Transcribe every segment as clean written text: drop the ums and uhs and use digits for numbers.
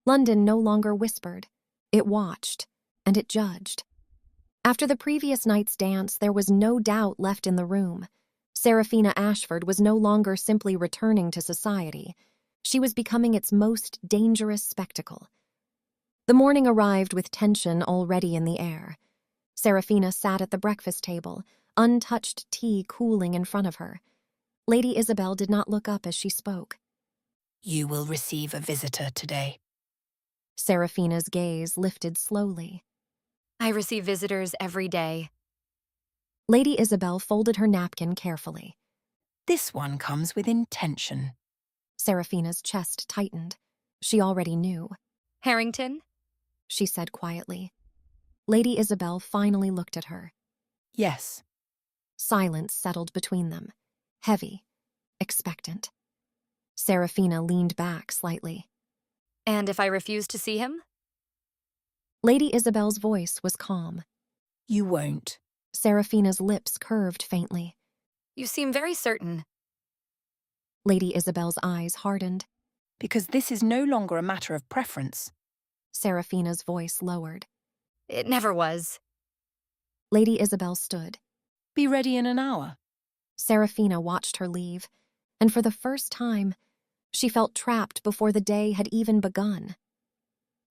London no longer whispered. It watched, and it judged. After the previous night's dance, there was no doubt left in the room. Seraphina Ashford was no longer simply returning to society. She was becoming its most dangerous spectacle. The morning arrived with tension already in the air. Seraphina sat at the breakfast table, untouched tea cooling in front of her. Lady Isabel did not look up as she spoke. You will receive a visitor today. Seraphina's gaze lifted slowly. I receive visitors every day. Lady Isabel folded her napkin carefully. This one comes with intention. Seraphina's chest tightened. She already knew. Harrington? She said quietly. Lady Isabel finally looked at her. Yes. Silence settled between them, heavy, expectant. Seraphina leaned back slightly. And if I refuse to see him? Lady Isabel's voice was calm. You won't. Seraphina's lips curved faintly. You seem very certain. Lady Isabel's eyes hardened. Because this is no longer a matter of preference. Seraphina's voice lowered. It never was. Lady Isabel stood. Be ready in an hour. Seraphina watched her leave, and for the first time, she felt trapped before the day had even begun.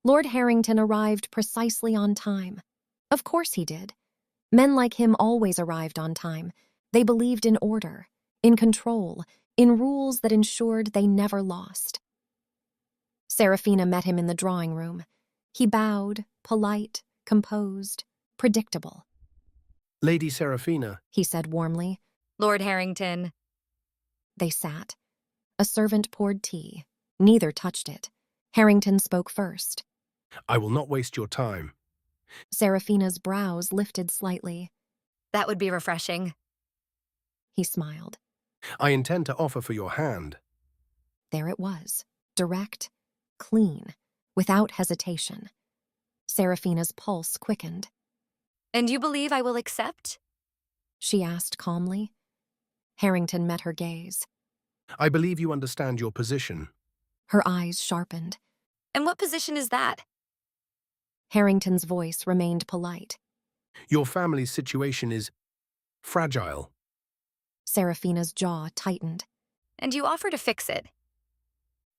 Lord Harrington arrived precisely on time. Of course he did. Men like him always arrived on time. They believed in order, in control, in rules that ensured they never lost. Seraphina met him in the drawing room. He bowed, polite, composed, predictable. Lady Seraphina, He said warmly. Lord Harrington. They sat. A servant poured tea. Neither touched it. Harrington spoke first. I will not waste your time. Seraphina's brows lifted slightly. That would be refreshing. He smiled. I intend to offer for your hand. There it was, direct, clean, without hesitation. Seraphina's pulse quickened. And you believe I will accept? She asked calmly. Harrington met her gaze. I believe you understand your position. Her eyes sharpened. And what position is that? Harrington's voice remained polite. Your family's situation is fragile. Seraphina's jaw tightened. And you offer to fix it.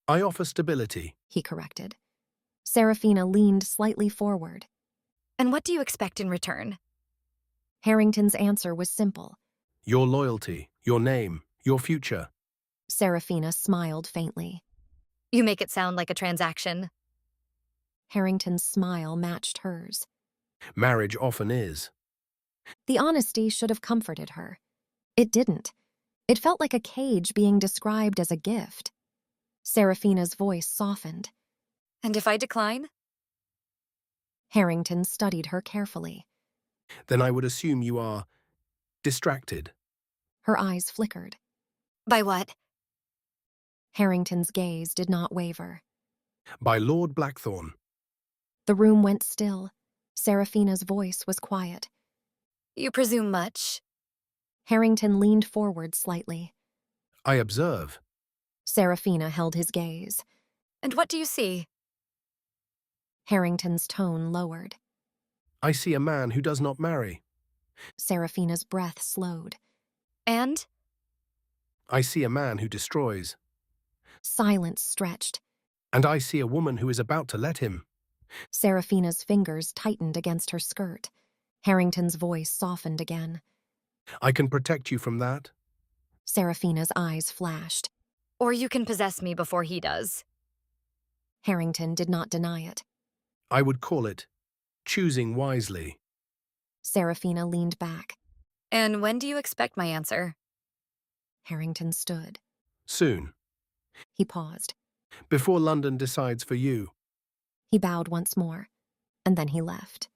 I offer stability. He corrected. Seraphina leaned slightly forward. And what do you expect in return? Harrington's answer was simple. Your loyalty, your name, your future. Seraphina smiled faintly. You make it sound like a transaction. Harrington's smile matched hers. Marriage often is. The honesty should have comforted her. It didn't. It felt like a cage being described as a gift. Seraphina's voice softened. And if I decline? Harrington studied her carefully. Then I would assume you are distracted. Her eyes flickered. By what? Harrington's gaze did not waver. By Lord Blackthorne. The room went still. Seraphina's voice was quiet. You presume much. Harrington leaned forward slightly. I observe. Seraphina held his gaze. And what do you see? Harrington's tone lowered. I see a man who does not marry. Seraphina's breath slowed. And? I see a man who destroys. Silence stretched. And I see a woman who is about to let him. Seraphina's fingers tightened against her skirt. Harrington's voice softened again. I can protect you from that. Seraphina's eyes flashed. Or you can possess me before he does. Harrington did not deny it. I would call it choosing wisely. Seraphina leaned back. And when do you expect my answer? Harrington stood. Soon. He paused. Before London decides for you. He bowed once more, and then he left.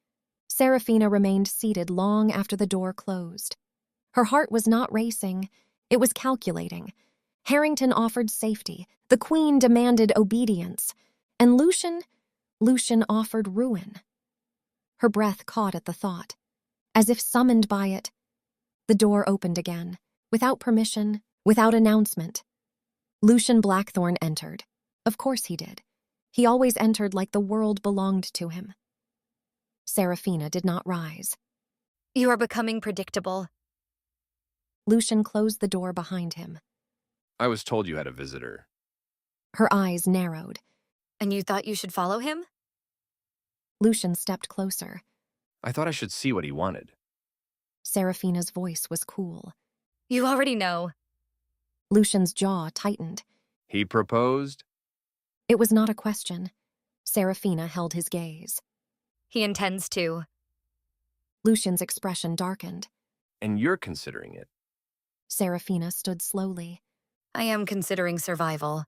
Seraphina remained seated long after the door closed. Her heart was not racing, it was calculating. Harrington offered safety, the Queen demanded obedience, and Lucien offered ruin. Her breath caught at the thought. As if summoned by it, the door opened again, without permission, without announcement. Lucien Blackthorne entered. Of course he did. He always entered like the world belonged to him. Seraphina did not rise. You are becoming predictable. Lucien closed the door behind him. I was told you had a visitor. Her eyes narrowed. And you thought you should follow him? Lucien stepped closer. I thought I should see what he wanted. Seraphina's voice was cool. You already know. Lucien's jaw tightened. He proposed? It was not a question. Seraphina held his gaze. He intends to. Lucien's expression darkened. And you're considering it. Seraphina stood slowly. I am considering survival.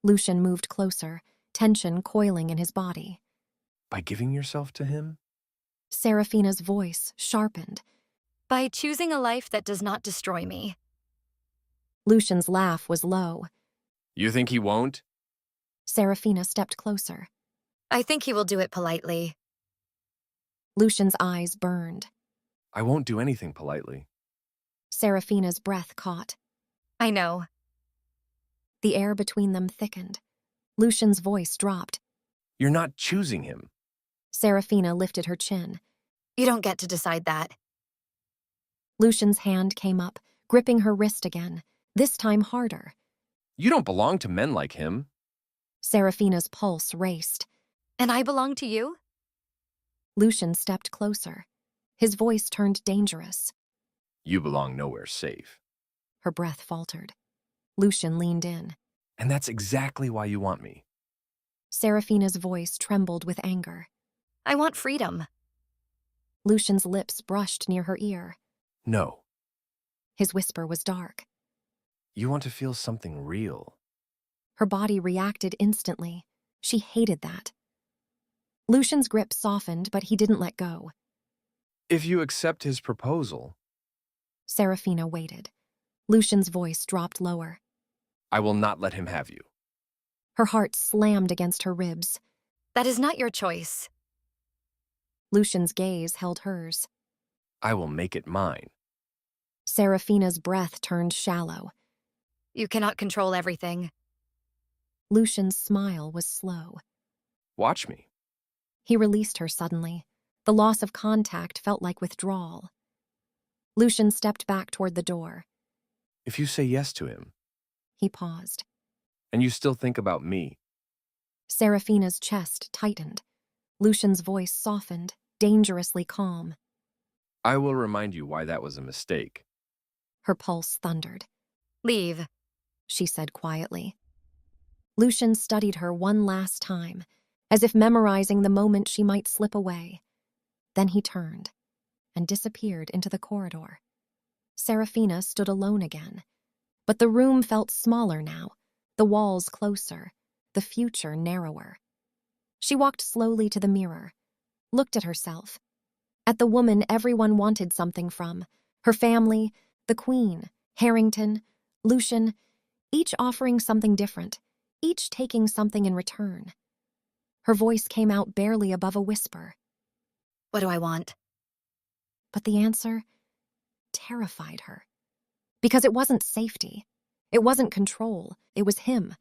Lucien moved closer, tension coiling in his body. By giving yourself to him? Seraphina's voice sharpened. By choosing a life that does not destroy me. Lucien's laugh was low. You think he won't? Seraphina stepped closer. I think he will do it politely. Lucien's eyes burned. I won't do anything politely. Seraphina's breath caught. I know. The air between them thickened. Lucien's voice dropped. You're not choosing him. Seraphina lifted her chin. You don't get to decide that. Lucien's hand came up, gripping her wrist again, this time harder. You don't belong to men like him. Seraphina's pulse raced. And I belong to you? Lucien stepped closer. His voice turned dangerous. You belong nowhere safe. Her breath faltered. Lucien leaned in. And that's exactly why you want me. Seraphina's voice trembled with anger. I want freedom. Lucien's lips brushed near her ear. No. His whisper was dark. You want to feel something real. Her body reacted instantly. She hated that. Lucien's grip softened, but he didn't let go. If you accept his proposal, Seraphina waited. Lucien's voice dropped lower. I will not let him have you. Her heart slammed against her ribs. That is not your choice. Lucien's gaze held hers. I will make it mine. Seraphina's breath turned shallow. You cannot control everything. Lucien's smile was slow. Watch me. He released her suddenly. The loss of contact felt like withdrawal. Lucien stepped back toward the door. If you say yes to him, He paused. and you still think about me, Seraphina's chest tightened. Lucien's voice softened, dangerously calm. I will remind you why that was a mistake. Her pulse thundered. Leave. She said quietly. Lucien studied her one last time, as if memorizing the moment she might slip away. Then he turned and disappeared into the corridor. Seraphina stood alone again. But the room felt smaller now, the walls closer, the future narrower. She walked slowly to the mirror, looked at herself, at the woman everyone wanted something from, her family, the Queen, Harrington, Lucien, each offering something different, each taking something in return. Her voice came out barely above a whisper. What do I want? But the answer terrified her. Because it wasn't safety. It wasn't control. It was him.